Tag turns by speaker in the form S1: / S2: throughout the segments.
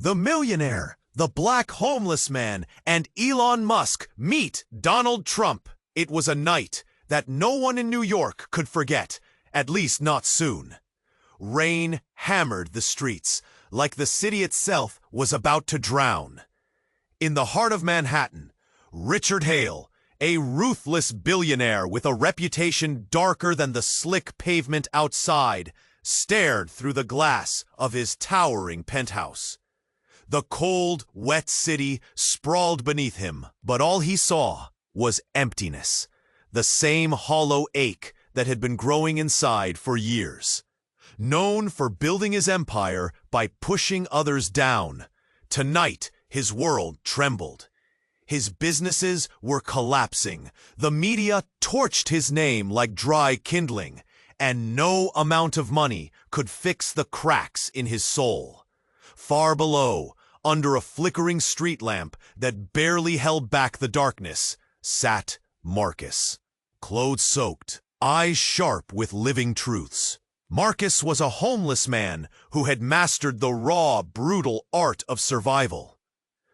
S1: The Millionaire, the Black Homeless Man, and Elon Musk meet Donald Trump. It was a night that no one in New York could forget, at least not soon. Rain hammered the streets, like the city itself was about to drown. In the heart of Manhattan, Richard Hale, a ruthless billionaire with a reputation darker than the slick pavement outside, stared through the glass of his towering penthouse. The cold, wet city sprawled beneath him, but all he saw was emptiness, the same hollow ache that had been growing inside for years. Known for building his empire by pushing others down, tonight his world trembled. His businesses were collapsing, the media torched his name like dry kindling, and no amount of money could fix the cracks in his soul. Far below, under a flickering street lamp that barely held back the darkness, sat Marcus. Clothes soaked, eyes sharp with living truths. Marcus was a homeless man who had mastered the raw, brutal art of survival.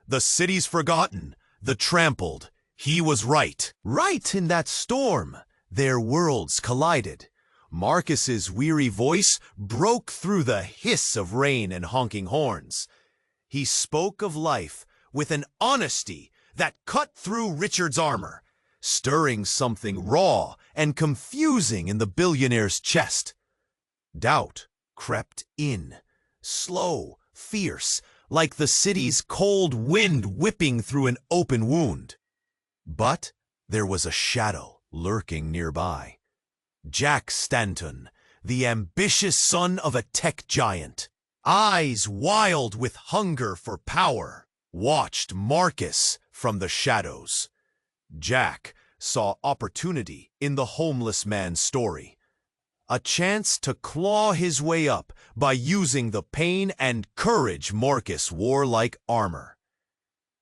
S1: The city's forgotten, the trampled, he was right. Right in that storm, their worlds collided. Marcus's weary voice broke through the hiss of rain and honking horns. He spoke of life with an honesty that cut through Richard's armor, stirring something raw and confusing in the billionaire's chest. Doubt crept in, slow, fierce, like the city's cold wind whipping through an open wound. But there was a shadow lurking nearby. Jack Stanton, the ambitious son of a tech giant, eyes wild with hunger for power, watched Marcus from the shadows. Jack saw opportunity in the homeless man's story, a chance to claw his way up by using the pain and courage Marcus wore like armor.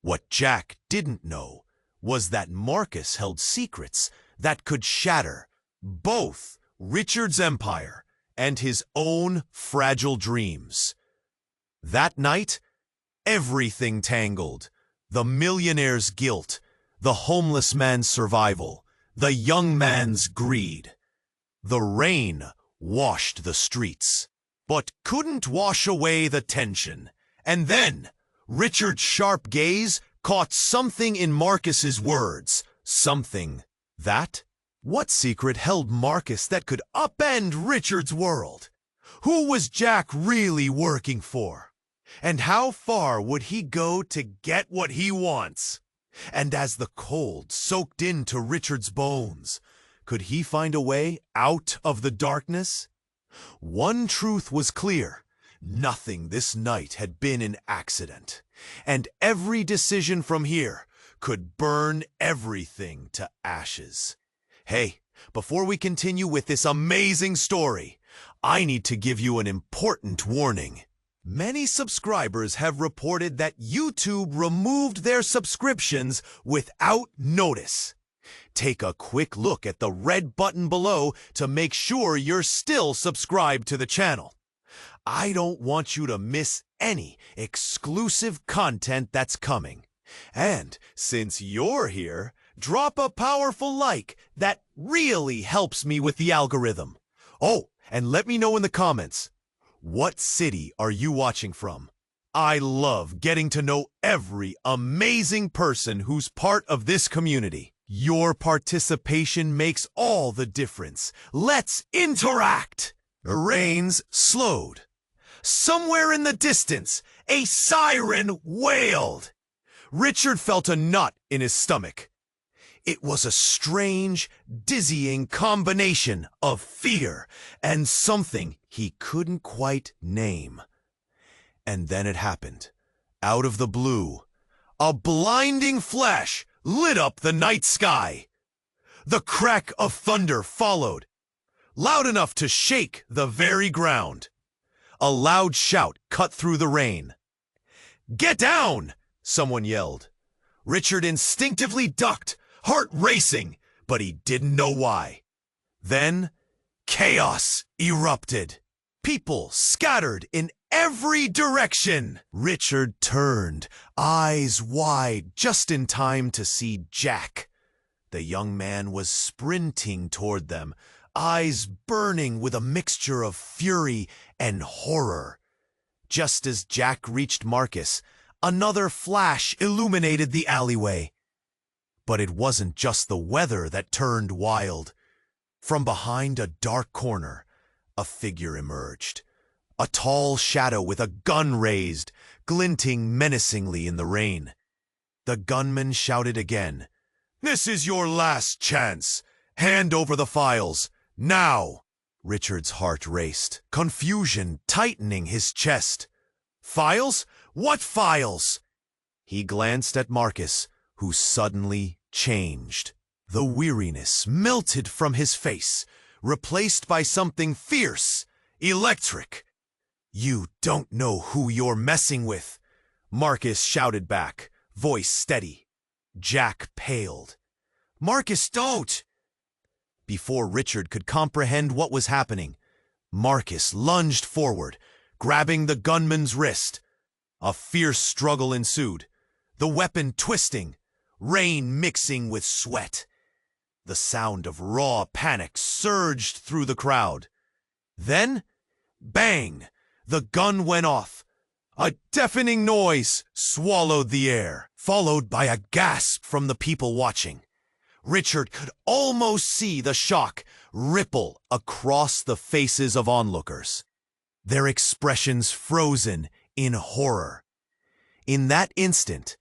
S1: What Jack didn't know was that Marcus held secrets that could shatter both Richard's empire and his own fragile dreams. That night, everything tangled. The millionaire's guilt, the homeless man's survival, the young man's greed. The rain washed the streets, but couldn't wash away the tension. And then, Richard's sharp gaze caught something in Marcus's words, something that... What secret held Marcus that could upend Richard's world? Who was Jack really working for? And how far would he go to get what he wants? And as the cold soaked into Richard's bones, could he find a way out of the darkness? One truth was clear. Nothing this night had been an accident. And every decision from here could burn everything to ashes. Hey, before we continue with this amazing story, I need to give you an important warning. Many subscribers have reported that YouTube removed their subscriptions without notice. Take a quick look at the red button below to make sure you're still subscribed to the channel. I don't want you to miss any exclusive content that's coming. And since you're here, drop a powerful like. That really helps me with the algorithm. Oh, and let me know in the comments, what city are you watching from? I love getting to know every amazing person who's part of this community. Your participation makes all the difference. Let's interact! The rains slowed. Somewhere in the distance, a siren wailed. Richard felt a knot in his stomach. It was a strange, dizzying combination of fear and something he couldn't quite name. And then it happened. Out of the blue, a blinding flash lit up the night sky. The crack of thunder followed, loud enough to shake the very ground. A loud shout cut through the rain. "Get down!" someone yelled. Richard instinctively ducked, heart racing, but he didn't know why. Then, chaos erupted. People scattered in every direction. Richard turned, eyes wide, just in time to see Jack. The young man was sprinting toward them, eyes burning with a mixture of fury and horror. Just as Jack reached Marcus, another flash illuminated the alleyway. But it wasn't just the weather that turned wild. From behind a dark corner, a figure emerged. A tall shadow with a gun raised, glinting menacingly in the rain. The gunman shouted again, "This is your last chance. Hand over the files, now!" Richard's heart raced, confusion tightening his chest. Files? What files? He glanced at Marcus, who suddenly changed. The weariness melted from his face, replaced by something fierce, electric. "You don't know who you're messing with," Marcus shouted back, voice steady. Jack paled. "Marcus, don't!" Before Richard could comprehend what was happening, Marcus lunged forward, grabbing the gunman's wrist. A fierce struggle ensued, the weapon twisting, rain mixing with sweat. The sound of raw panic surged through the crowd. Then, bang! The gun went off. A deafening noise swallowed the air, followed by a gasp from the people watching. Richard could almost see the shock ripple across the faces of onlookers, their expressions frozen in horror. In that instant,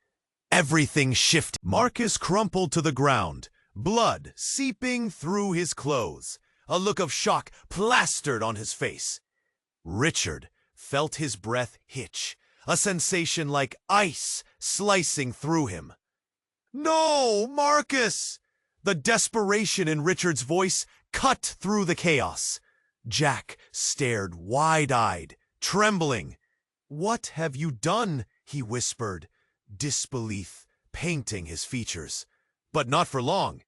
S1: everything shifted. Marcus crumpled to the ground, blood seeping through his clothes, a look of shock plastered on his face. Richard felt his breath hitch, a sensation like ice slicing through him. "No, Marcus!" The desperation in Richard's voice cut through the chaos. Jack stared wide-eyed, trembling. "What have you done?" he whispered, disbelief painting his features. But not for long.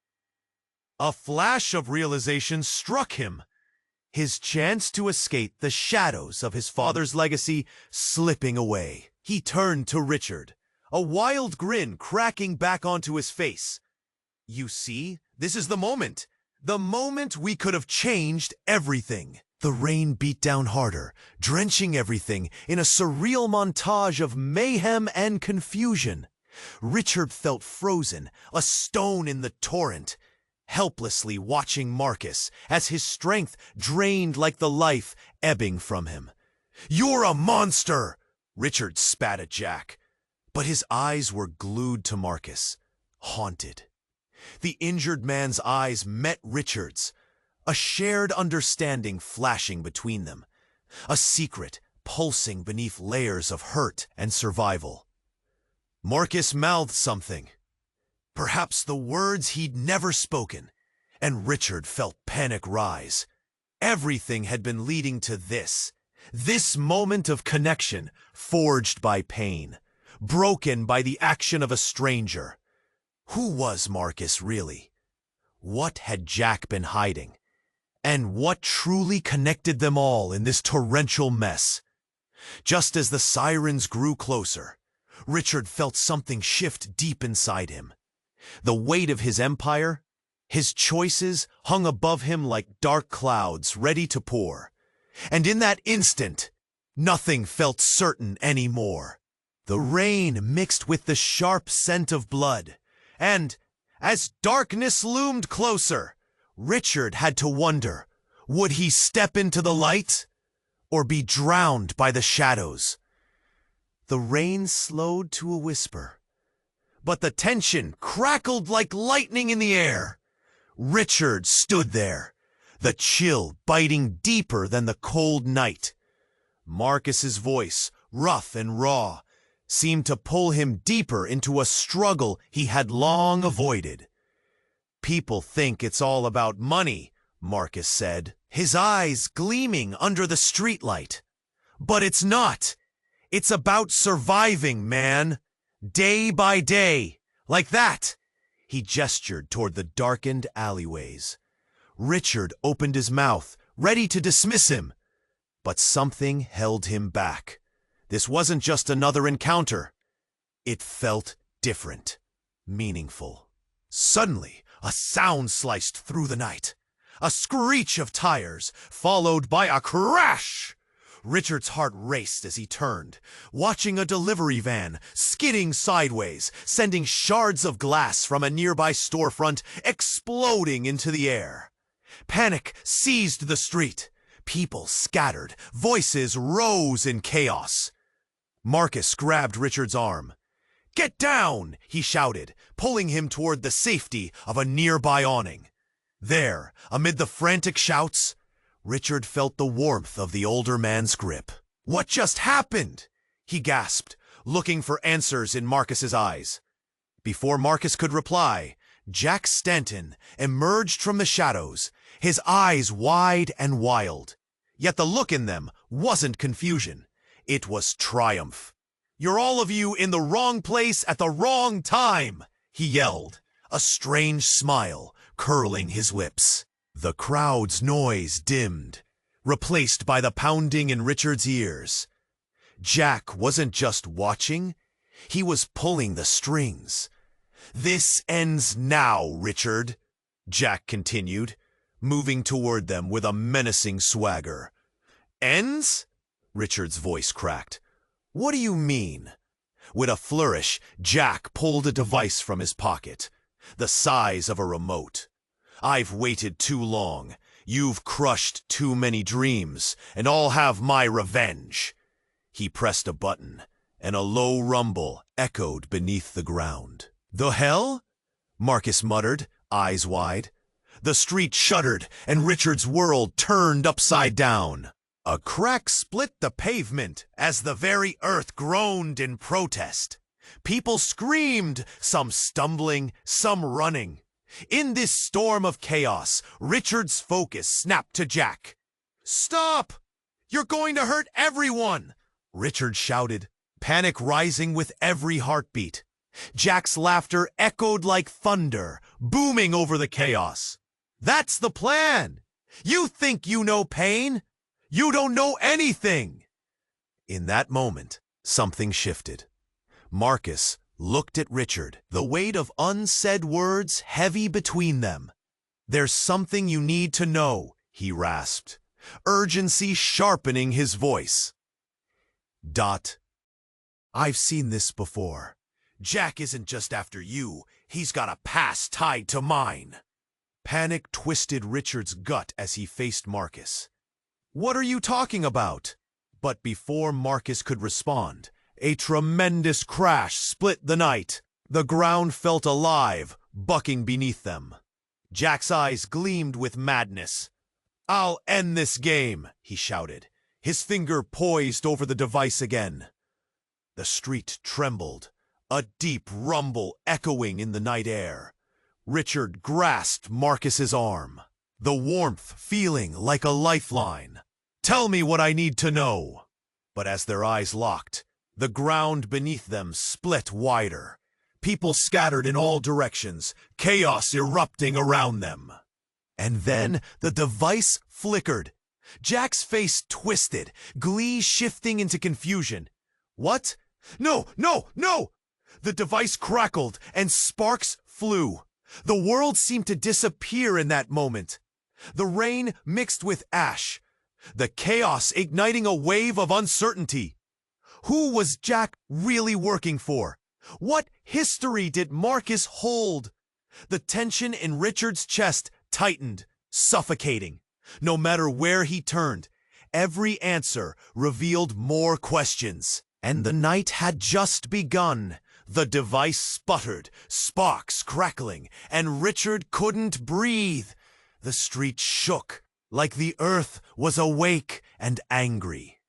S1: A flash of realization struck him. His chance to escape the shadows of his father's legacy slipping away. He turned to Richard, a wild grin cracking back onto his face. "You see, this is the moment we could have changed everything." The rain beat down harder, drenching everything in a surreal montage of mayhem and confusion. Richard felt frozen, a stone in the torrent, helplessly watching Marcus as his strength drained like the life ebbing from him. "You're a monster!" Richard spat at Jack, but his eyes were glued to Marcus, haunted. The injured man's eyes met Richard's, a shared understanding flashing between them, a secret pulsing beneath layers of hurt and survival. Marcus mouthed something, perhaps the words he'd never spoken, and Richard felt panic rise. Everything had been leading to this moment of connection forged by pain, broken by the action of a stranger. Who was Marcus really? What had Jack been hiding? And what truly connected them all in this torrential mess? Just as the sirens grew closer, Richard felt something shift deep inside him. The weight of his empire, his choices, hung above him like dark clouds ready to pour. And in that instant, nothing felt certain anymore. The rain mixed with the sharp scent of blood, and as darkness loomed closer, Richard had to wonder, would he step into the light or be drowned by the shadows? The rain slowed to a whisper, but the tension crackled like lightning in the air. Richard stood there, the chill biting deeper than the cold night. Marcus's voice, rough and raw, seemed to pull him deeper into a struggle he had long avoided. "People think it's all about money," Marcus said, his eyes gleaming under the streetlight. "But it's not. It's about surviving, man. Day by day. Like that." He gestured toward the darkened alleyways. Richard opened his mouth, ready to dismiss him, but something held him back. This wasn't just another encounter. It felt different, meaningful. Suddenly, a sound sliced through the night. A screech of tires, followed by a crash. Richard's heart raced as he turned, watching a delivery van skidding sideways, sending shards of glass from a nearby storefront exploding into the air. Panic seized the street. People scattered, voices rose in chaos. Marcus grabbed Richard's arm. "Get down!" he shouted, pulling him toward the safety of a nearby awning. There, amid the frantic shouts, Richard felt the warmth of the older man's grip. "What just happened?" he gasped, looking for answers in Marcus's eyes. Before Marcus could reply, Jack Stanton emerged from the shadows, his eyes wide and wild. Yet the look in them wasn't confusion. It was triumph. "You're all of you in the wrong place at the wrong time," he yelled, a strange smile curling his lips. The crowd's noise dimmed, replaced by the pounding in Richard's ears. Jack wasn't just watching, he was pulling the strings. "This ends now, Richard," Jack continued, moving toward them with a menacing swagger. "Ends?" Richard's voice cracked. "What do you mean?" With a flourish, Jack pulled a device from his pocket, the size of a remote. "I've waited too long. You've crushed too many dreams, and I'll have my revenge." He pressed a button, and a low rumble echoed beneath the ground. "The hell?" Marcus muttered, eyes wide. The street shuddered, and Richard's world turned upside down. A crack split the pavement as the very earth groaned in protest. People screamed, some stumbling, some running. In this storm of chaos, Richard's focus snapped to Jack. "Stop! You're going to hurt everyone!" Richard shouted, panic rising with every heartbeat. Jack's laughter echoed like thunder, booming over the chaos. "That's the plan! You think you know pain? You don't know anything!" In that moment, something shifted. Marcus looked at Richard, the weight of unsaid words heavy between them. "There's something you need to know," he rasped, urgency sharpening his voice. "I've seen this before. Jack isn't just after you, he's got a past tied to mine." Panic twisted Richard's gut as he faced Marcus. "What are you talking about?" But before Marcus could respond, a tremendous crash split the night. The ground felt alive, bucking beneath them. Jack's eyes gleamed with madness. "I'll end this game," he shouted, his finger poised over the device again. The street trembled, a deep rumble echoing in the night air. Richard grasped Marcus's arm, the warmth feeling like a lifeline. "Tell me what I need to know." But as their eyes locked, the ground beneath them split wider. People scattered in all directions, chaos erupting around them. And then the device flickered. Jack's face twisted, glee shifting into confusion. "What? No, no, no!" The device crackled and sparks flew. The world seemed to disappear in that moment. The rain mixed with ash, the chaos igniting a wave of uncertainty. Who was Jack really working for? What history did Marcus hold? The tension in Richard's chest tightened, suffocating. No matter where he turned, every answer revealed more questions. And the night had just begun. The device sputtered, sparks crackling, and Richard couldn't breathe. The street shook, like the earth was awake and angry.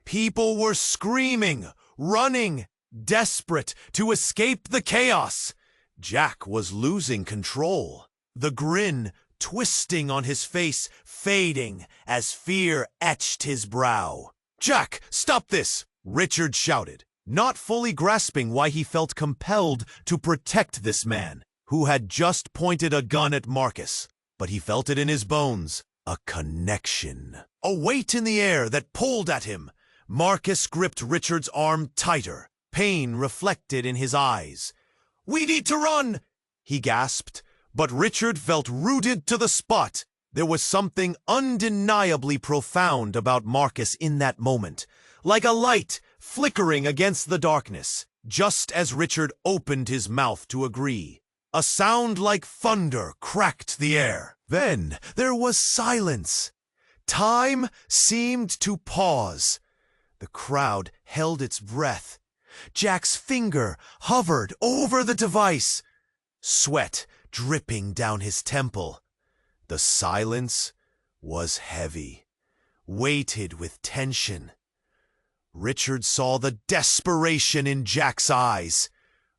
S1: People were screaming, running, desperate to escape the chaos. Jack was losing control, the grin twisting on his face, fading as fear etched his brow. "Jack, stop this!" Richard shouted, not fully grasping why he felt compelled to protect this man, who had just pointed a gun at Marcus. But he felt it in his bones, a connection, a weight in the air that pulled at him. Marcus gripped Richard's arm tighter, pain reflected in his eyes. "We need to run!" he gasped, but Richard felt rooted to the spot. There was something undeniably profound about Marcus in that moment, like a light flickering against the darkness, just as Richard opened his mouth to agree. A sound like thunder cracked the air. Then there was silence. Time seemed to pause. The crowd held its breath. Jack's finger hovered over the device, sweat dripping down his temple. The silence was heavy, weighted with tension. Richard saw the desperation in Jack's eyes.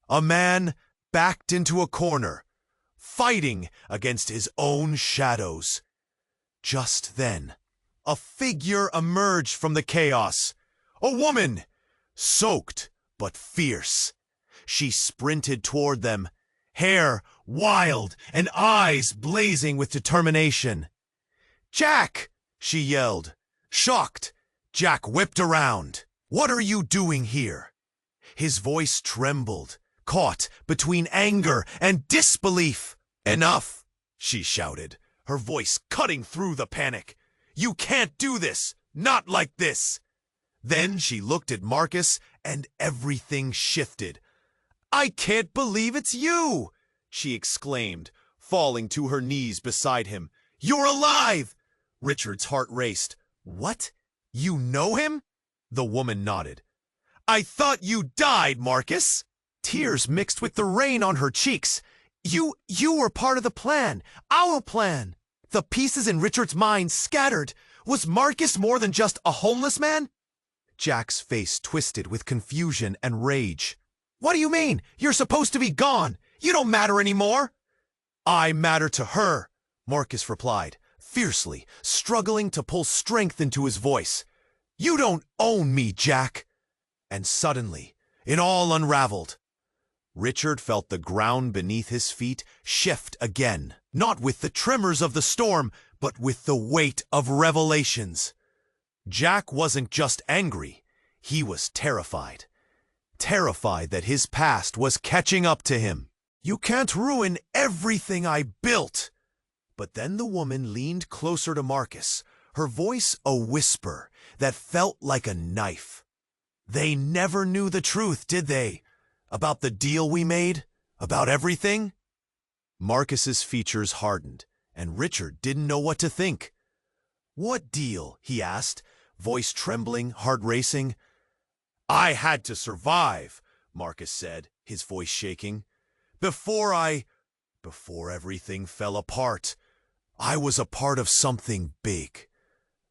S1: A man backed into a corner, fighting against his own shadows. Just then, a figure emerged from the chaos. A woman, soaked but fierce. She sprinted toward them, hair wild and eyes blazing with determination. "Jack!" she yelled. Shocked, Jack whipped around. "What are you doing here?" His voice trembled, caught between anger and disbelief. "Enough!" she shouted, her voice cutting through the panic. "You can't do this! Not like this!" Then she looked at Marcus, and everything shifted. "I can't believe it's you!" she exclaimed, falling to her knees beside him. "You're alive!" Richard's heart raced. "What? You know him?" The woman nodded. "I thought you died, Marcus." Tears mixed with the rain on her cheeks. You were part of the plan. Our plan." The pieces in Richard's mind scattered. Was Marcus more than just a homeless man? Jack's face twisted with confusion and rage. "What do you mean? You're supposed to be gone. You don't matter anymore." "I matter to her," Marcus replied, fiercely, struggling to pull strength into his voice. "You don't own me, Jack." And suddenly, it all unraveled. Richard felt the ground beneath his feet shift again, not with the tremors of the storm, but with the weight of revelations. Jack wasn't just angry, he was terrified. Terrified that his past was catching up to him. "You can't ruin everything I built." But then the woman leaned closer to Marcus, her voice a whisper that felt like a knife. "They never knew the truth, did they? About the deal we made? About everything?" Marcus's features hardened, and Richard didn't know what to think. "What deal?" he asked, voice trembling, heart racing. "I had to survive," Marcus said, his voice shaking. Before everything fell apart, I was a part of something big.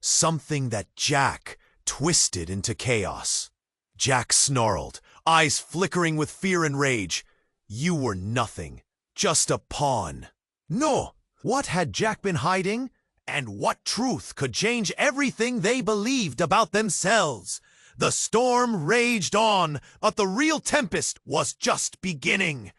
S1: Something that Jack twisted into chaos." Jack snarled, eyes flickering with fear and rage. "You were nothing, just a pawn." No! What had Jack been hiding? And what truth could change everything they believed about themselves? The storm raged on, but the real tempest was just beginning.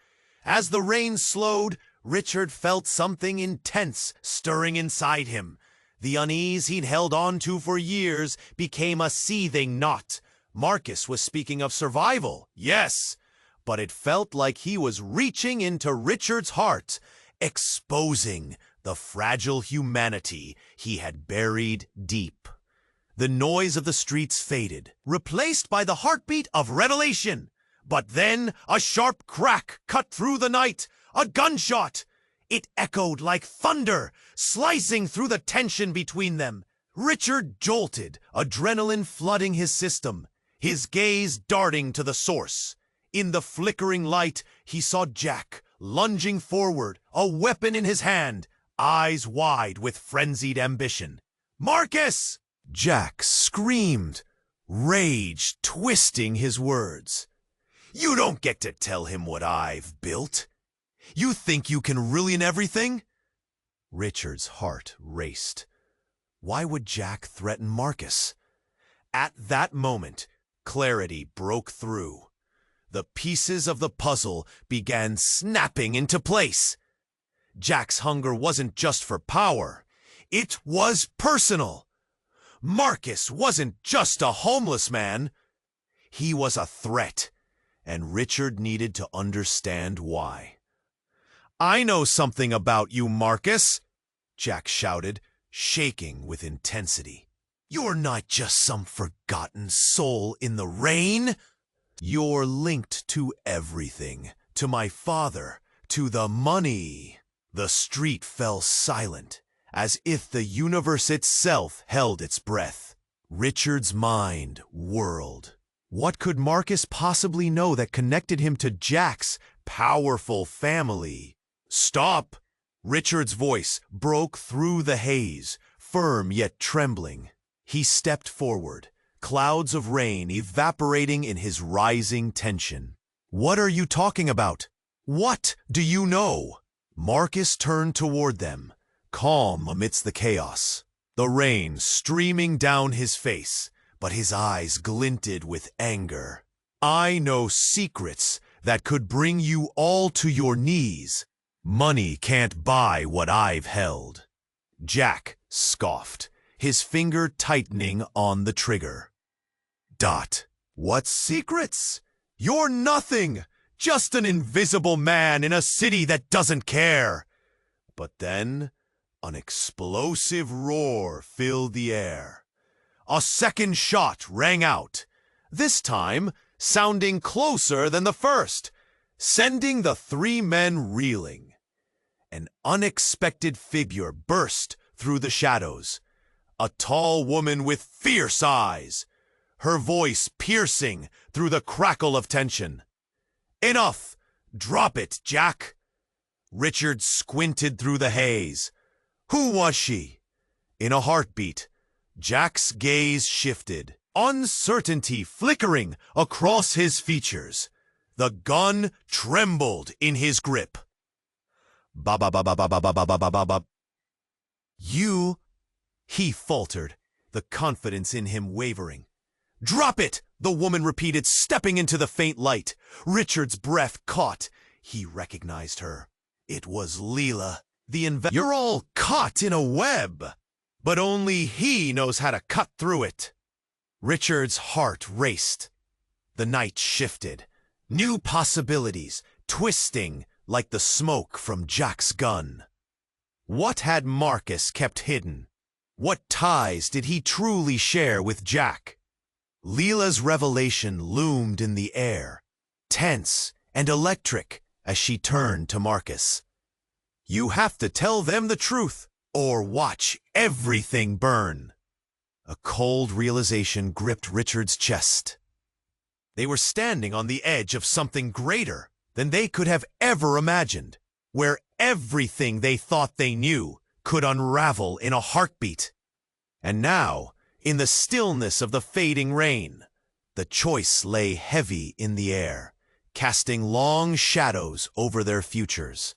S1: As the rain slowed, Richard felt something intense stirring inside him. The unease he'd held on to for years became a seething knot. Marcus was speaking of survival, yes, but it felt like he was reaching into Richard's heart, exposing the fragile humanity he had buried deep. The noise of the streets faded, replaced by the heartbeat of revelation. But then a sharp crack cut through the night, a gunshot. It echoed like thunder, slicing through the tension between them. Richard jolted, adrenaline flooding his system, his gaze darting to the source. In the flickering light, he saw Jack lunging forward, a weapon in his hand, eyes wide with frenzied ambition. "Marcus!" Jack screamed, rage twisting his words. "You don't get to tell him what I've built. You think you can ruin everything?" Richard's heart raced. Why would Jack threaten Marcus? At that moment, clarity broke through. The pieces of the puzzle began snapping into place. Jack's hunger wasn't just for power. It was personal. Marcus wasn't just a homeless man. He was a threat, and Richard needed to understand why. "I know something about you, Marcus," Jack shouted, shaking with intensity. "You're not just some forgotten soul in the rain. You're linked to everything, to my father, to the money." The street fell silent, as if the universe itself held its breath. Richard's mind whirled. What could Marcus possibly know that connected him to Jack's powerful family? "Stop!" Richard's voice broke through the haze, firm yet trembling. He stepped forward, clouds of rain evaporating in his rising tension. "What are you talking about? What do you know?" Marcus turned toward them, calm amidst the chaos, the rain streaming down his face, but his eyes glinted with anger. "I know secrets that could bring you all to your knees. Money can't buy what I've held." Jack scoffed, his finger tightening on the trigger. "What secrets? You're nothing! Just an invisible man in a city that doesn't care." But then, an explosive roar filled the air. A second shot rang out, this time sounding closer than the first, sending the three men reeling. An unexpected figure burst through the shadows, a tall woman with fierce eyes, her voice piercing through the crackle of tension. "Enough! Drop it, Jack!" Richard squinted through the haze. Who was she? In a heartbeat, Jack's gaze shifted, uncertainty flickering across his features. The gun trembled in his grip. "Ba-ba-ba-ba-ba-ba-ba-ba-ba-ba-ba." "You?" he faltered, the confidence in him wavering. "Drop it!" the woman repeated, stepping into the faint light. Richard's breath caught. He recognized her. It was Leela, the investor. "You're all caught in a web, but only he knows how to cut through it." Richard's heart raced. The night shifted, new possibilities twisting like the smoke from Jack's gun. What had Marcus kept hidden? What ties did he truly share with Jack? Leela's revelation loomed in the air, tense and electric as she turned to Marcus. "You have to tell them the truth, or watch everything burn." A cold realization gripped Richard's chest. They were standing on the edge of something greater than they could have ever imagined, where everything they thought they knew could unravel in a heartbeat. And now, in the stillness of the fading rain, the choice lay heavy in the air, casting long shadows over their futures.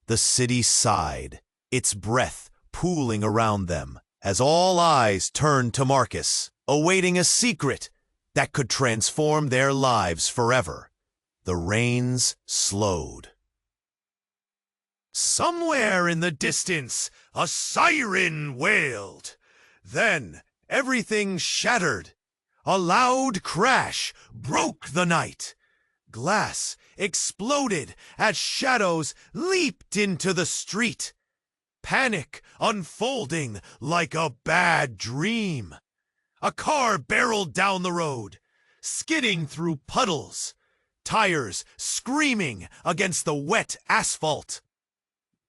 S1: The city sighed, its breath pooling around them, as all eyes turned to Marcus, awaiting a secret that could transform their lives forever. The rains slowed. Somewhere in the distance, a siren wailed. Then everything shattered. A loud crash broke the night. Glass exploded as shadows leaped into the street. Panic unfolding like a bad dream. A car barreled down the road, skidding through puddles, tires screaming against the wet asphalt.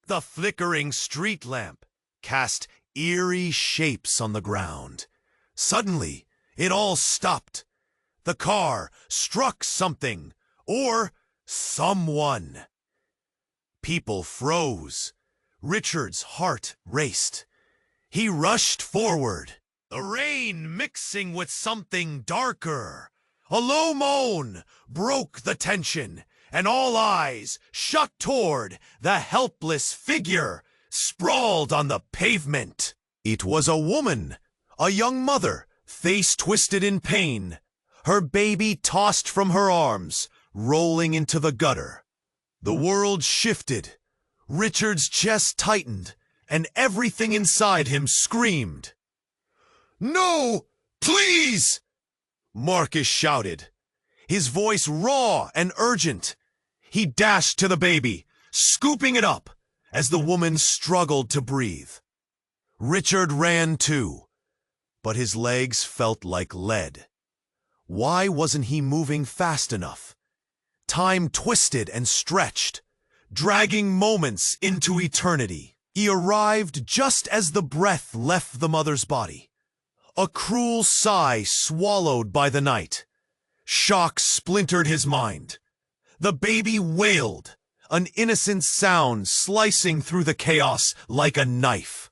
S1: The flickering street lamp cast eerie shapes on the ground. Suddenly, it all stopped. The car struck something, or someone. People froze. Richard's heart raced. He rushed forward, the rain mixing with something darker. A low moan broke the tension, and all eyes shot toward the helpless figure sprawled on the pavement. It was a woman, a young mother, face twisted in pain, her baby tossed from her arms, rolling into the gutter. The world shifted. Richard's chest tightened, and everything inside him screamed. No! Please! Marcus shouted, his voice raw and urgent. He dashed to the baby, scooping it up as the woman struggled to breathe. Richard ran too, but his legs felt like lead. Why wasn't he moving fast enough? Time twisted and stretched, dragging moments into eternity. He arrived just as the breath left the mother's body. A cruel sigh swallowed by the night. Shock splintered his mind. The baby wailed, an innocent sound slicing through the chaos like a knife.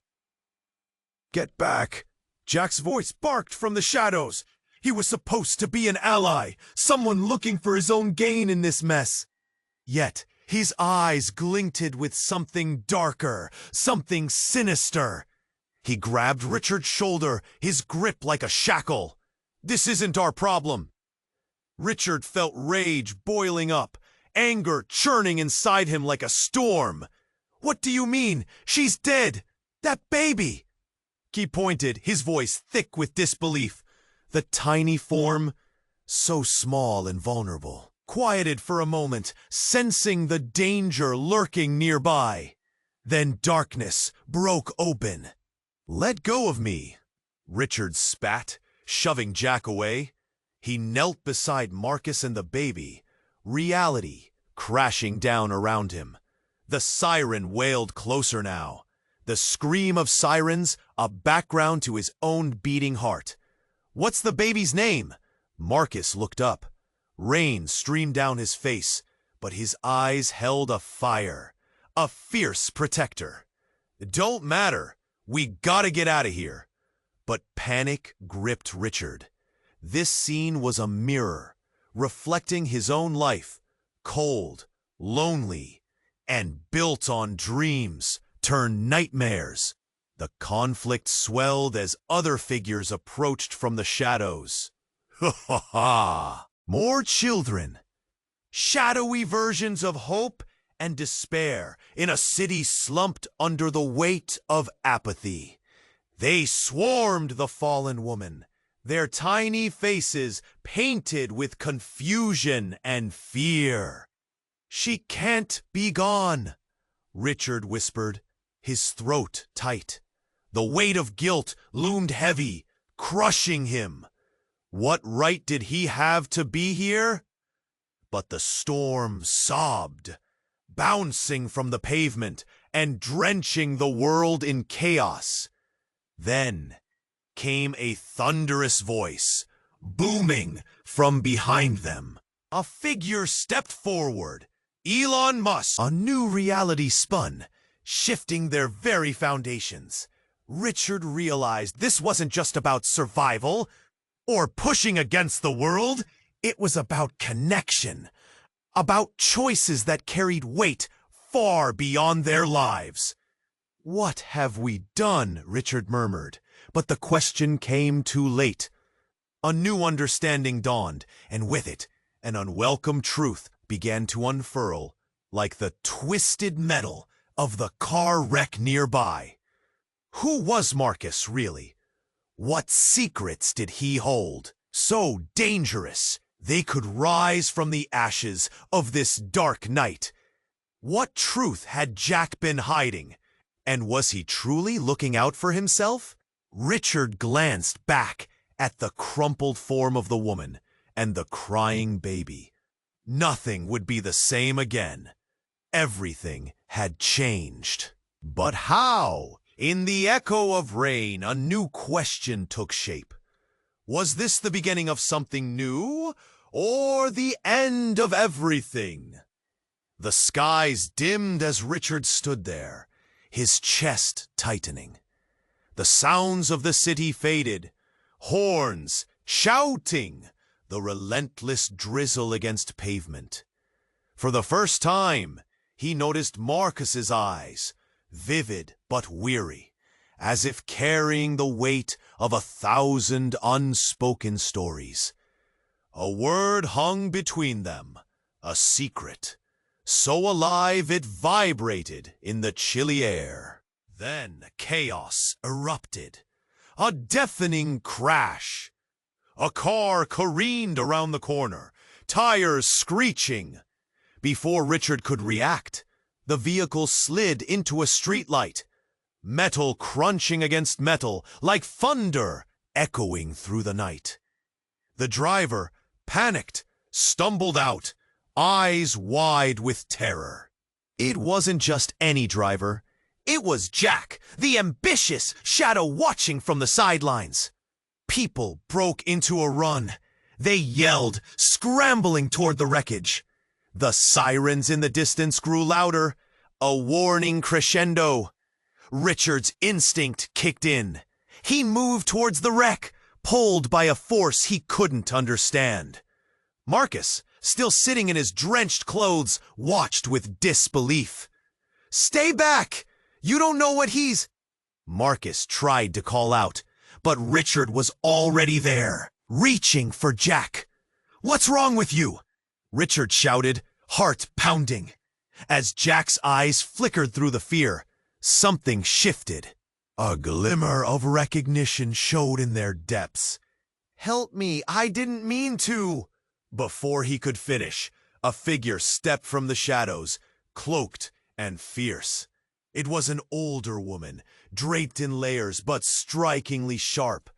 S1: "Get back!" Jack's voice barked from the shadows. He was supposed to be an ally, someone looking for his own gain in this mess. Yet, his eyes glinted with something darker, something sinister. He grabbed Richard's shoulder, his grip like a shackle. "This isn't our problem." Richard felt rage boiling up, anger churning inside him like a storm. "What do you mean? She's dead! That baby!" He pointed, his voice thick with disbelief. The tiny form, so small and vulnerable, quieted for a moment, sensing the danger lurking nearby. Then darkness broke open. "Let go of me," Richard spat, shoving Jack away. He knelt beside Marcus and the baby, reality crashing down around him. The siren wailed closer now. The scream of sirens, a background to his own beating heart. "What's the baby's name?" Marcus looked up. Rain streamed down his face, but his eyes held a fire, a fierce protector. "Don't matter. We gotta get out of here." But panic gripped Richard. This scene was a mirror, reflecting his own life, cold, lonely, and built on dreams turned nightmares. The conflict swelled as other figures approached from the shadows. Ha ha ha! More children. Shadowy versions of hope and despair in a city slumped under the weight of apathy. They swarmed the fallen woman, their tiny faces painted with confusion and fear. "She can't be gone," Richard whispered, his throat tight. The weight of guilt loomed heavy, crushing him. What right did he have to be here? But the storm sobbed, bouncing from the pavement and drenching the world in chaos. Then came a thunderous voice, booming from behind them. A figure stepped forward. Elon Musk. A new reality spun, shifting their very foundations. Richard realized this wasn't just about survival or pushing against the world. It was about connection, about choices that carried weight far beyond their lives. "What have we done?" Richard murmured, but the question came too late. A new understanding dawned, and with it, an unwelcome truth began to unfurl, like the twisted metal of the car wreck nearby. Who was Marcus, really? What secrets did he hold? So dangerous, they could rise from the ashes of this dark night. What truth had Jack been hiding? And was he truly looking out for himself? Richard glanced back at the crumpled form of the woman and the crying baby. Nothing would be the same again. Everything had changed. But how? In the echo of rain, a new question took shape. Was this the beginning of something new, or the end of everything? The skies dimmed as Richard stood there, his chest tightening. The sounds of the city faded, horns shouting, the relentless drizzle against pavement. For the first time, he noticed Marcus's eyes, vivid but weary, as if carrying the weight of 1,000 unspoken stories. A word hung between them, a secret, so alive it vibrated in the chilly air. Then chaos erupted. a deafening crash. A car careened around the corner, tires screeching. Before Richard could react, the vehicle slid into a streetlight, metal crunching against metal like thunder echoing through the night. The driver, panicked, stumbled out, eyes wide with terror. It wasn't just any driver. It was Jack, the ambitious shadow watching from the sidelines. People broke into a run. They yelled, scrambling toward the wreckage. The sirens in the distance grew louder, a warning crescendo. Richard's instinct kicked in. He moved towards the wreck, pulled by a force he couldn't understand. Marcus, still sitting in his drenched clothes, watched with disbelief. "Stay back! You don't know what he's—" Marcus tried to call out, but Richard was already there, reaching for Jack. "What's wrong with you?" Richard shouted, heart pounding. As Jack's eyes flickered through the fear, something shifted. A glimmer of recognition showed in their depths. "Help me, I didn't mean to." Before he could finish, a figure stepped from the shadows, cloaked and fierce. It was an older woman, draped in layers but strikingly sharp.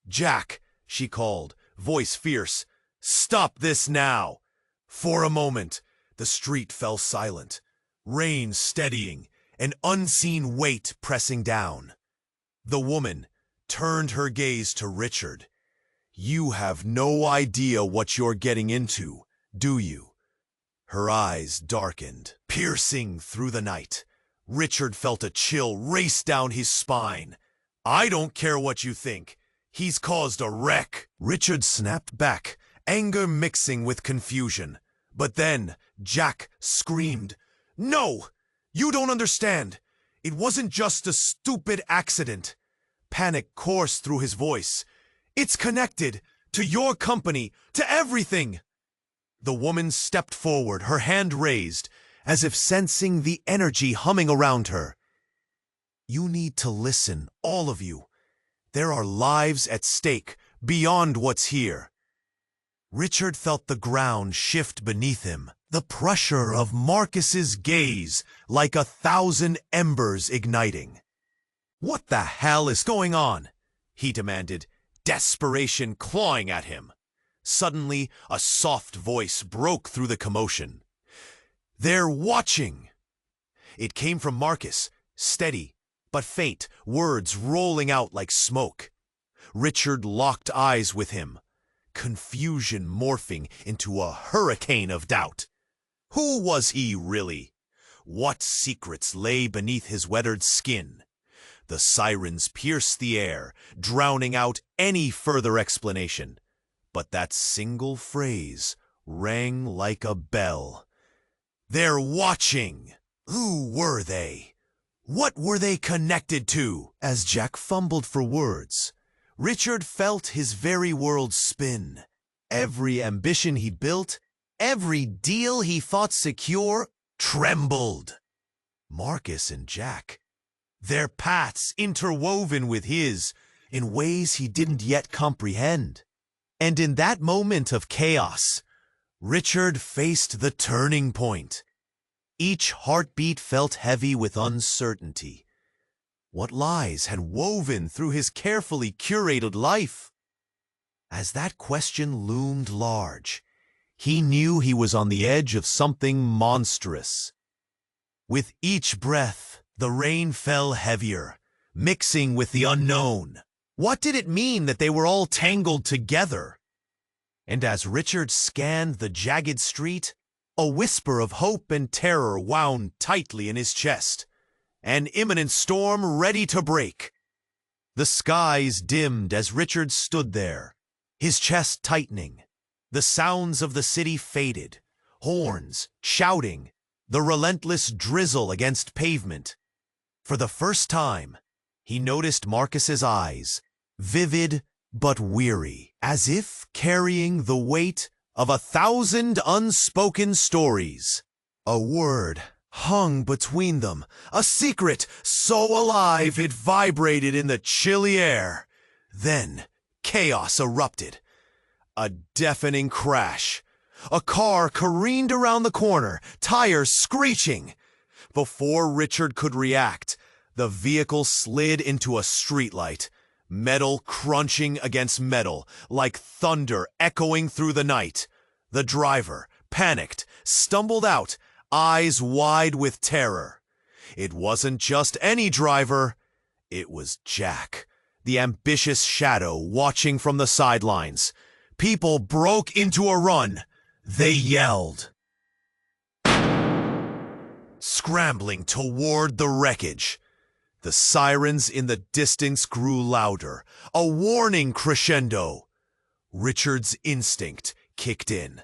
S1: "Jack," she called, voice fierce, "stop this now." For a moment, the street fell silent, rain steadying, an unseen weight pressing down. The woman turned her gaze to Richard. "You have no idea what you're getting into, do you?" Her eyes darkened, piercing through the night. Richard felt a chill race down his spine. "I don't care what you think. He's caused a wreck." Richard snapped back, anger mixing with confusion. But then Jack screamed, "No! You don't understand. It wasn't just a stupid accident." Panic coursed through his voice. "It's connected to your company, to everything." The woman stepped forward, her hand raised, as if sensing the energy humming around her. "You need to listen, all of you. There are lives at stake beyond what's here." Richard felt the ground shift beneath him, the pressure of Marcus's gaze like 1,000 embers igniting. "What the hell is going on?" he demanded, desperation clawing at him. Suddenly, a soft voice broke through the commotion. "They're watching!" It came from Marcus, steady but faint, words rolling out like smoke. Richard locked eyes with him, confusion morphing into a hurricane of doubt. Who was he really? What secrets lay beneath his weathered skin? The sirens pierced the air, drowning out any further explanation. But that single phrase rang like a bell. "They're watching!" Who were they? What were they connected to? As Jack fumbled for words, Richard felt his very world spin. Every ambition he built, every deal he thought secure, trembled. Marcus and Jack, their paths interwoven with his in ways he didn't yet comprehend. And in that moment of chaos, Richard faced the turning point. Each heartbeat felt heavy with uncertainty. What lies had woven through his carefully curated life? As that question loomed large, he knew he was on the edge of something monstrous. With each breath, the rain fell heavier, mixing with the unknown. What did it mean that they were all tangled together? And as Richard scanned the jagged street, a whisper of hope and terror wound tightly in his chest. An imminent storm ready to break. The skies dimmed as Richard stood there, his chest tightening. The sounds of the city faded, horns, shouting, the relentless drizzle against pavement. For the first time, he noticed Marcus's eyes, vivid but weary, as if carrying the weight of 1,000 unspoken stories. A word hung between them, a secret so alive it vibrated in the chilly air. Then, chaos erupted. A deafening crash. A car careened around the corner, tires screeching. Before Richard could react, the vehicle slid into a streetlight, metal crunching against metal, like thunder echoing through the night. The driver, panicked, stumbled out, eyes wide with terror. It wasn't just any driver. It was Jack, the ambitious shadow watching from the sidelines. People broke into a run. They yelled, scrambling toward the wreckage. The sirens in the distance grew louder, a warning crescendo. Richard's instinct kicked in.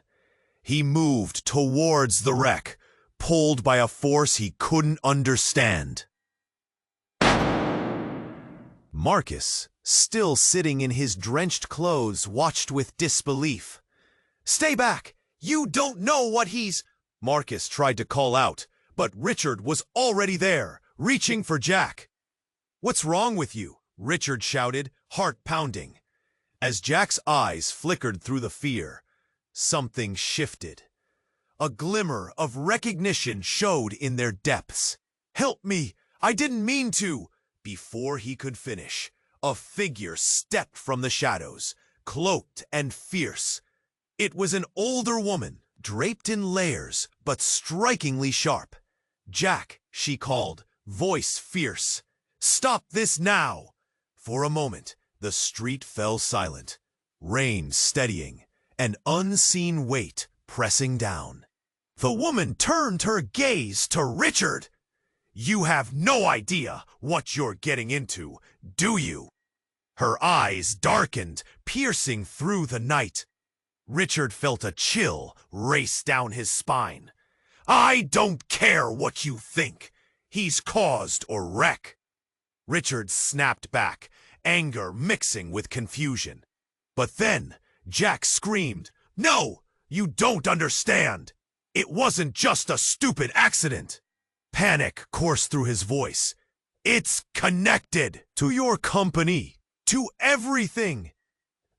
S1: He moved towards the wreck, pulled by a force he couldn't understand. Marcus, still sitting in his drenched clothes, watched with disbelief. "Stay back! You don't know what he's—" Marcus tried to call out, but Richard was already there, reaching for Jack. "What's wrong with you?" Richard shouted, heart pounding. As Jack's eyes flickered through the fear, something shifted. A glimmer of recognition showed in their depths. "Help me! I didn't mean to!" Before he could finish, a figure stepped from the shadows, cloaked and fierce. It was an older woman, draped in layers, but strikingly sharp. "Jack," she called, voice fierce. "Stop this now!" For a moment, the street fell silent, rain steadying, an unseen weight pressing down. The woman turned her gaze to Richard. "You have no idea what you're getting into, do you?" Her eyes darkened, piercing through the night. Richard felt a chill race down his spine. "I don't care what you think. He's caused a wreck." Richard snapped back, anger mixing with confusion. But then Jack screamed, "No, you don't understand. It wasn't just a stupid accident." Panic coursed through his voice. "It's connected to your company, to everything."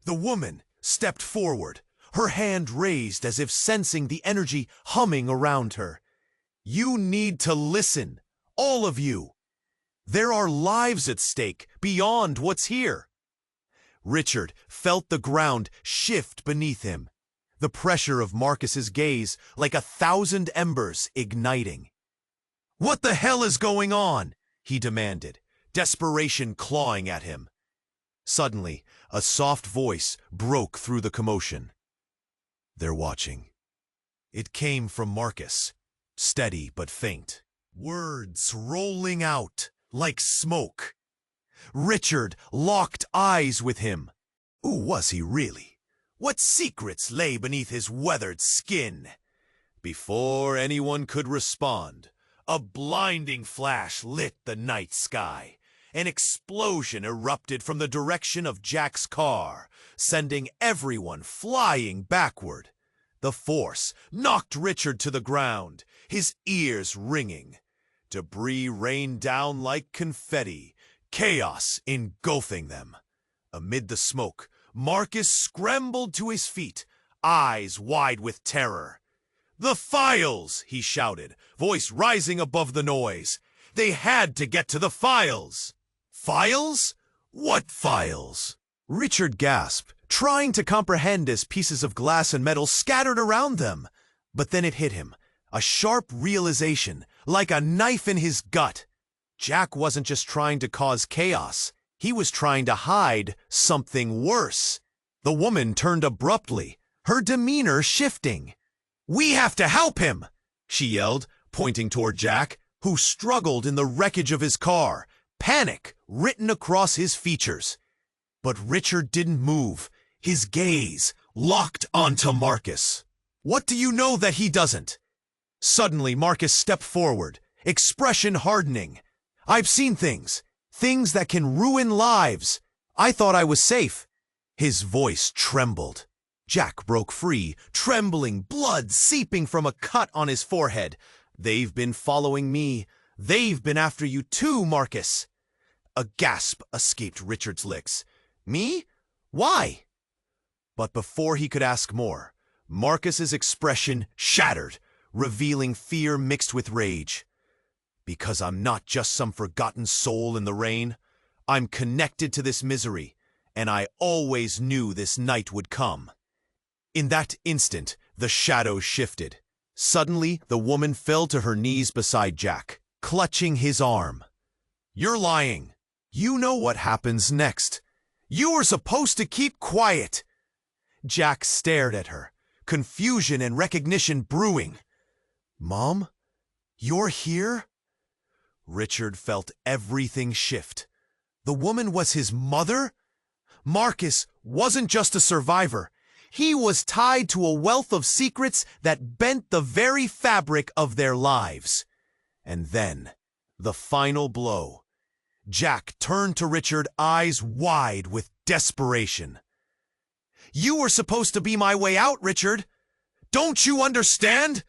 S1: The woman stepped forward, her hand raised as if sensing the energy humming around her. "You need to listen, all of you. There are lives at stake beyond what's here." Richard felt the ground shift beneath him, the pressure of Marcus's gaze like 1,000 embers igniting. "What the hell is going on?" he demanded, desperation clawing at him. Suddenly, a soft voice broke through the commotion. "They're watching." It came from Marcus, steady but faint, words rolling out like smoke. Richard locked eyes with him. Who was he really? What secrets lay beneath his weathered skin? Before anyone could respond, a blinding flash lit the night sky. An explosion erupted from the direction of Jack's car, sending everyone flying backward. The force knocked Richard to the ground, his ears ringing. Debris rained down like confetti, chaos engulfing them. Amid the smoke, Marcus scrambled to his feet, eyes wide with terror. "The files!" he shouted, voice rising above the noise. "They had to get to the files!" "Files? What files?" Richard gasped, trying to comprehend as pieces of glass and metal scattered around them. But then it hit him, a sharp realization, like a knife in his gut. Jack wasn't just trying to cause chaos. He was trying to hide something worse. The woman turned abruptly, her demeanor shifting. "We have to help him!" she yelled, pointing toward Jack, who struggled in the wreckage of his car, panic written across his features. But Richard didn't move, his gaze locked onto Marcus. "What do you know that he doesn't?" Suddenly, Marcus stepped forward, expression hardening. "I've seen things that can ruin lives. I thought I was safe." His voice trembled. Jack broke free, trembling, blood seeping from a cut on his forehead. "They've been following me. They've been after you too, Marcus." A gasp escaped Richard's lips. Me? Why? But before he could ask more, Marcus's expression shattered, revealing fear mixed with rage. Because I'm not just some forgotten soul in the rain. I'm connected to this misery, and I always knew this night would come. In that instant, the shadows shifted. Suddenly, the woman fell to her knees beside Jack, clutching his arm. You're lying. You know what happens next. You were supposed to keep quiet. Jack stared at her, confusion and recognition brewing. Mom, you're here? Richard felt everything shift. The woman was his mother? Marcus wasn't just a survivor. He was tied to a wealth of secrets that bent the very fabric of their lives. And then, the final blow. Jack turned to Richard, eyes wide with desperation. You were supposed to be my way out, Richard. Don't you understand?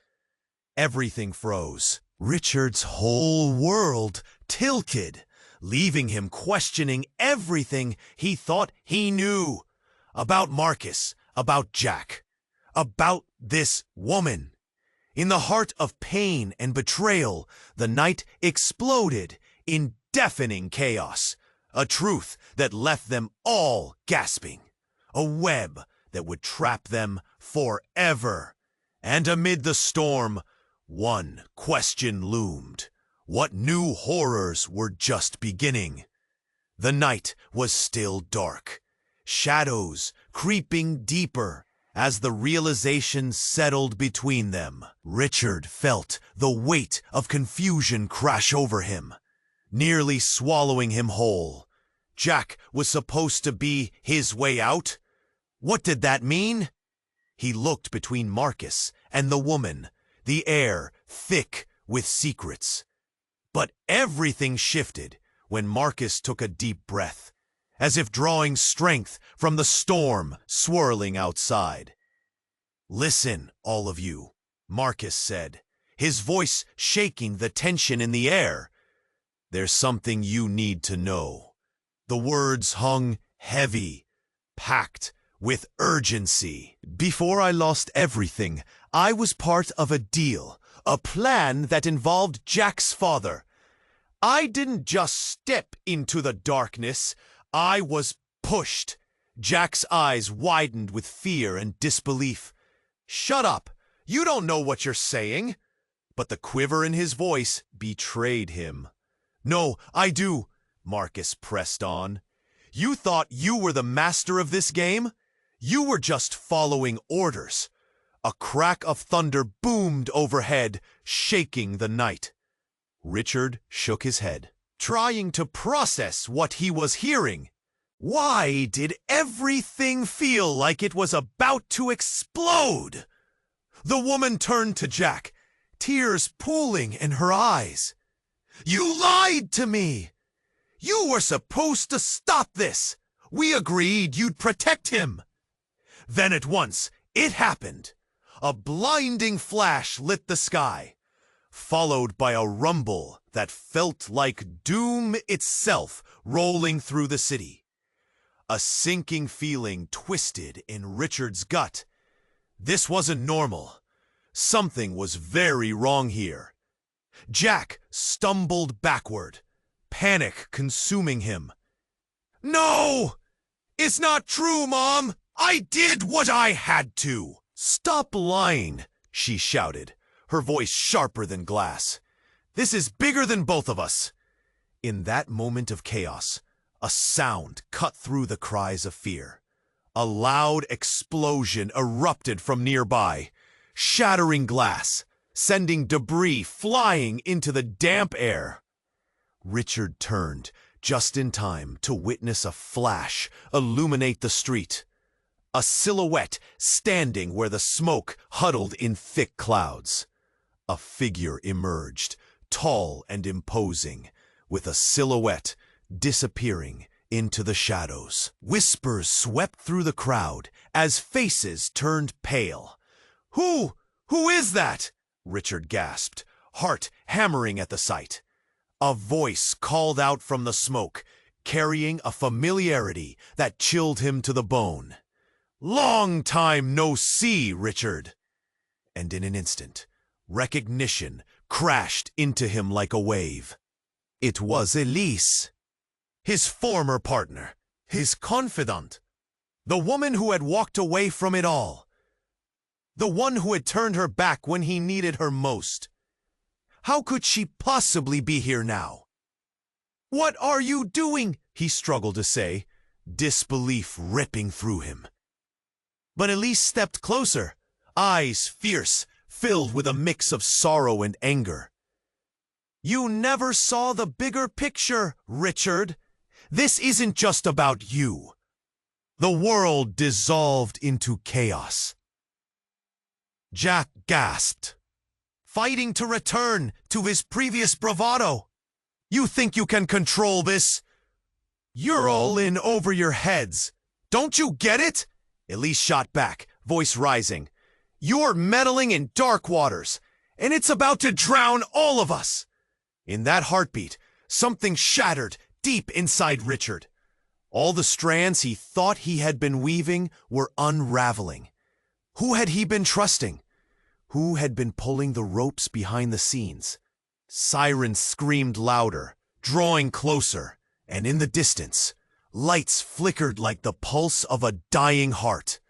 S1: Everything froze. Richard's whole world tilted, leaving him questioning everything he thought he knew. About Marcus, about Jack, about this woman. In the heart of pain and betrayal, the night exploded in deafening chaos. A truth that left them all gasping. A web that would trap them forever. And amid the storm, one question loomed. What new horrors were just beginning? The night was still dark, shadows creeping deeper as the realization settled between them. Richard felt the weight of confusion crash over him, nearly swallowing him whole. Jack was supposed to be his way out? What did that mean? He looked between Marcus and the woman, the air thick with secrets. But everything shifted when Marcus took a deep breath, as if drawing strength from the storm swirling outside. Listen, all of you, Marcus said, his voice shaking the tension in the air. There's something you need to know. The words hung heavy, packed with urgency. Before I lost everything, I was part of a deal, a plan that involved Jack's father. I didn't just step into the darkness, I was pushed. Jack's eyes widened with fear and disbelief. Shut up, you don't know what you're saying. But the quiver in his voice betrayed him. No, I do, Marcus pressed on. You thought you were the master of this game? You were just following orders. A crack of thunder boomed overhead, shaking the night. Richard shook his head, trying to process what he was hearing. Why did everything feel like it was about to explode? The woman turned to Jack, tears pooling in her eyes. You lied to me! You were supposed to stop this! We agreed you'd protect him! Then at once, it happened. A blinding flash lit the sky, followed by a rumble that felt like doom itself rolling through the city. A sinking feeling twisted in Richard's gut. This wasn't normal. Something was very wrong here. Jack stumbled backward, panic consuming him. No! It's not true, Mom! I did what I had to! Stop lying, she shouted, her voice sharper than glass. This is bigger than both of us. In that moment of chaos, a sound cut through the cries of fear. A loud explosion erupted from nearby, shattering glass, sending debris flying into the damp air. Richard turned just in time to witness a flash illuminate the street. A silhouette standing where the smoke huddled in thick clouds. A figure emerged, tall and imposing, with a silhouette disappearing into the shadows. Whispers swept through the crowd as faces turned pale. Who is that? Richard gasped, heart hammering at the sight. A voice called out from the smoke, carrying a familiarity that chilled him to the bone. "Long time no see, Richard." And in an instant, recognition crashed into him like a wave. It was Elise, his former partner, his confidant, the woman who had walked away from it all, the one who had turned her back when he needed her most. How could she possibly be here now? "What are you doing?" he struggled to say, disbelief ripping through him. But Elise stepped closer, eyes fierce, filled with a mix of sorrow and anger. "You never saw the bigger picture, Richard. This isn't just about you." The world dissolved into chaos. Jack gasped, fighting to return to his previous bravado. "You think you can control this? You're all in over your heads. Don't you get it?" Elise shot back, voice rising. "You're meddling in dark waters, and it's about to drown all of us." In that heartbeat, something shattered deep inside Richard. All the strands he thought he had been weaving were unraveling. Who had he been trusting? Who had been pulling the ropes behind the scenes? Sirens screamed louder, drawing closer, and in the distance, lights flickered like the pulse of a dying heart.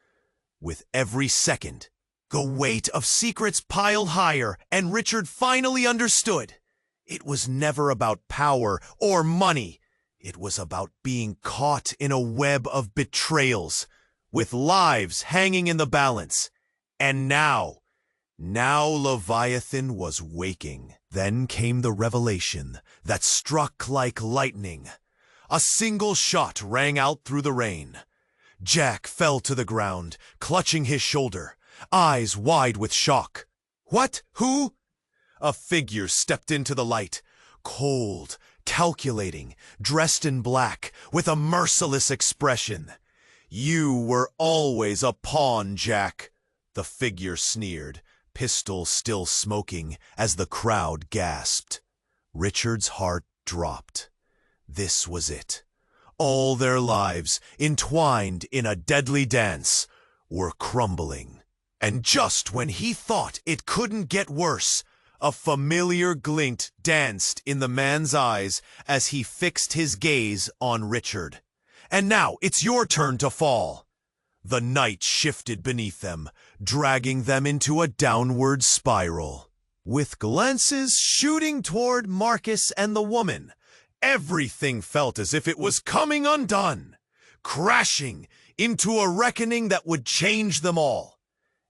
S1: With every second, the weight of secrets piled higher, and Richard finally understood. It was never about power or money. It was about being caught in a web of betrayals, with lives hanging in the balance. And now Leviathan was waking. Then came the revelation that struck like lightning. A single shot rang out through the rain. Jack fell to the ground, clutching his shoulder, eyes wide with shock. "What? Who?" A figure stepped into the light, cold, calculating, dressed in black, with a merciless expression. "You were always a pawn, Jack," the figure sneered, pistol still smoking as the crowd gasped. Richard's heart dropped. This was it. All their lives, entwined in a deadly dance, were crumbling. And just when he thought it couldn't get worse, a familiar glint danced in the man's eyes as he fixed his gaze on Richard. "And now it's your turn to fall." The night shifted beneath them, dragging them into a downward spiral. With glances shooting toward Marcus and the woman, everything felt as if it was coming undone, crashing into a reckoning that would change them all.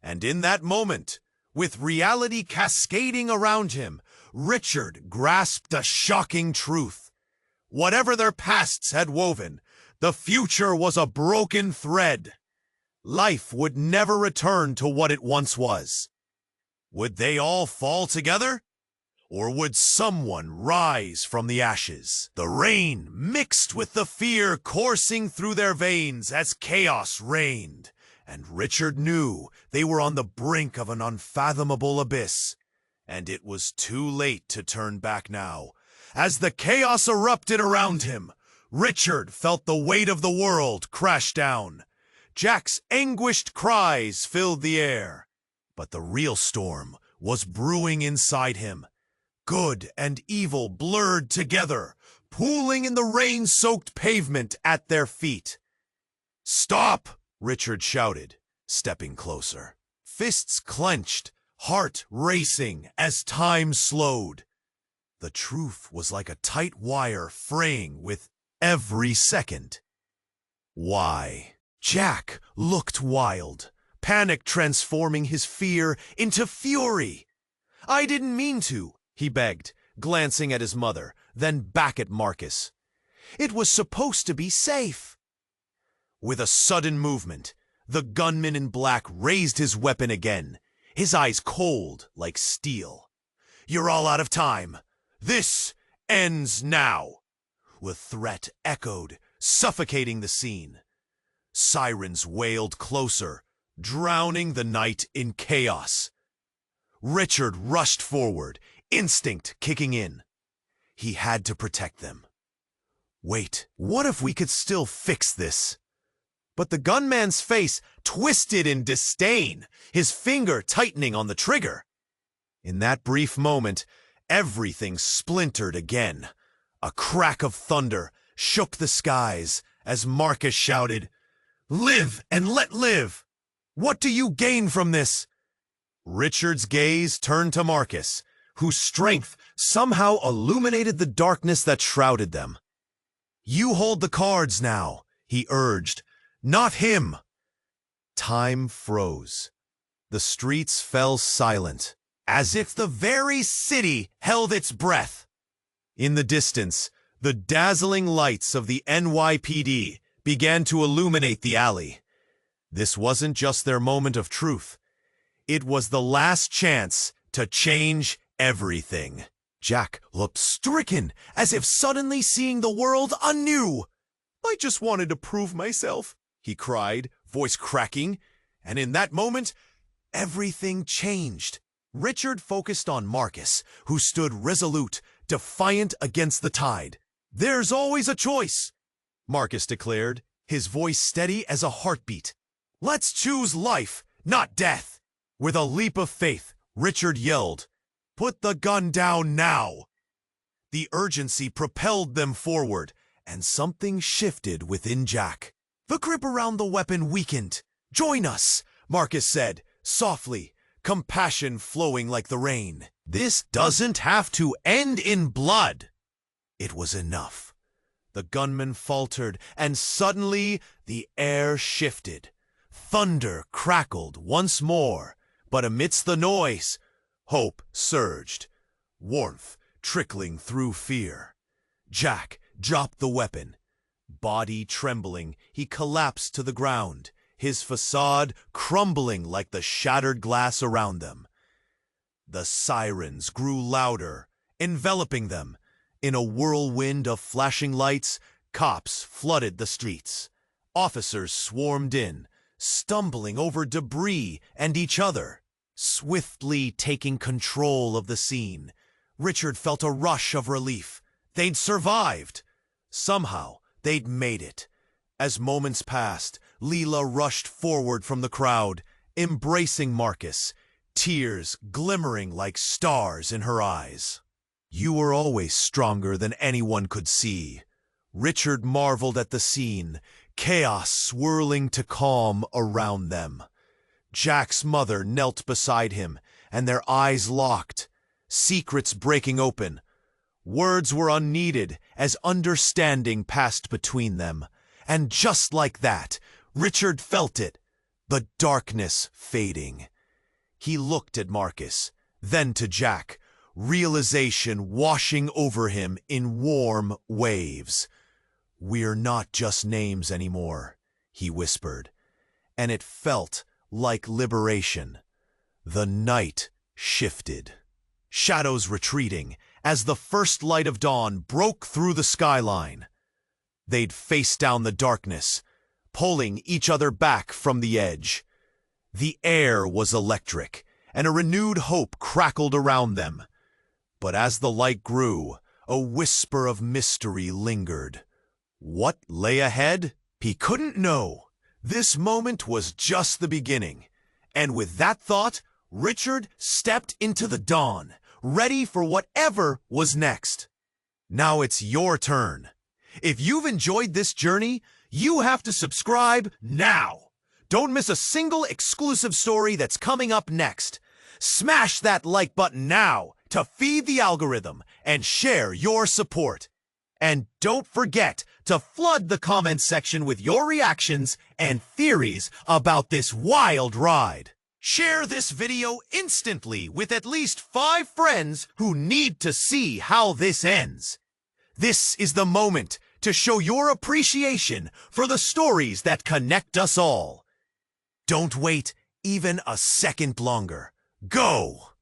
S1: And in that moment, with reality cascading around him, Richard grasped a shocking truth. Whatever their pasts had woven, the future was a broken thread. Life would never return to what it once was. Would they all fall together? Or would someone rise from the ashes? The rain mixed with the fear coursing through their veins as chaos reigned. And Richard knew they were on the brink of an unfathomable abyss. And it was too late to turn back now. As the chaos erupted around him, Richard felt the weight of the world crash down. Jack's anguished cries filled the air. But the real storm was brewing inside him. Good and evil blurred together, pooling in the rain-soaked pavement at their feet. "Stop!" Richard shouted, stepping closer. Fists clenched, heart racing as time slowed. The truth was like a tight wire fraying with every second. Why? Jack looked wild, panic transforming his fear into fury. "I didn't mean to," he begged, glancing at his mother, then back at Marcus. "It was supposed to be safe." With a sudden movement, the gunman in black raised his weapon again, his eyes cold like steel. "You're all out of time. This ends now." The threat echoed, suffocating the scene. Sirens wailed closer, drowning the night in chaos. Richard rushed forward, instinct kicking in. He had to protect them. Wait, what if we could still fix this? But the gunman's face twisted in disdain, his finger tightening on the trigger. In that brief moment, everything splintered again. A crack of thunder shook the skies as Marcus shouted, "Live and let live! What do you gain from this?" Richard's gaze turned to Marcus, whose strength somehow illuminated the darkness that shrouded them. "You hold the cards now," he urged, "not him." Time froze. The streets fell silent, as if the very city held its breath. In the distance, the dazzling lights of the NYPD began to illuminate the alley. This wasn't just their moment of truth. It was the last chance to change everything. Jack looked stricken, as if suddenly seeing the world anew. "I just wanted to prove myself," he cried, voice cracking, and in that moment, everything changed. Richard focused on Marcus, who stood resolute, defiant against the tide. "There's always a choice," Marcus declared, his voice steady as a heartbeat. "Let's choose life, not death." With a leap of faith, Richard yelled, "Put the gun down now!" The urgency propelled them forward, and something shifted within Jack. The grip around the weapon weakened. "Join us," Marcus said, softly, compassion flowing like the rain. "This doesn't have to end in blood." It was enough. The gunman faltered, and suddenly the air shifted. Thunder crackled once more, but amidst the noise, hope surged, warmth trickling through fear. Jack dropped the weapon. Body trembling, he collapsed to the ground, his facade crumbling like the shattered glass around them. The sirens grew louder, enveloping them. In a whirlwind of flashing lights, cops flooded the streets. Officers swarmed in, stumbling over debris and each other. Swiftly taking control of the scene, Richard felt a rush of relief. They'd survived. Somehow, they'd made it. As moments passed, Leela rushed forward from the crowd, embracing Marcus, tears glimmering like stars in her eyes. "You were always stronger than anyone could see." Richard marveled at the scene, chaos swirling to calm around them. Jack's mother knelt beside him, and their eyes locked, secrets breaking open. Words were unneeded as understanding passed between them. And just like that, Richard felt it, the darkness fading. He looked at Marcus, then to Jack, realization washing over him in warm waves. "We're not just names anymore," he whispered, and it felt like liberation. The night shifted, shadows retreating as the first light of dawn broke through the skyline. They'd face down the darkness, pulling each other back from the edge. The air was electric, and a renewed hope crackled around them. But as the light grew, a whisper of mystery lingered. What lay ahead? He couldn't know. This moment was just the beginning. And with that thought, Richard stepped into the dawn, ready for whatever was next. Now it's your turn. If you've enjoyed this journey, you have to subscribe now. Don't miss a single exclusive story that's coming up next. Smash that like button now to feed the algorithm and share your support. And don't forget to flood the comment section with your reactions and theories about this wild ride. Share this video instantly with at least 5 friends who need to see how this ends. This is the moment to show your appreciation for the stories that connect us all. Don't wait even a second longer. Go!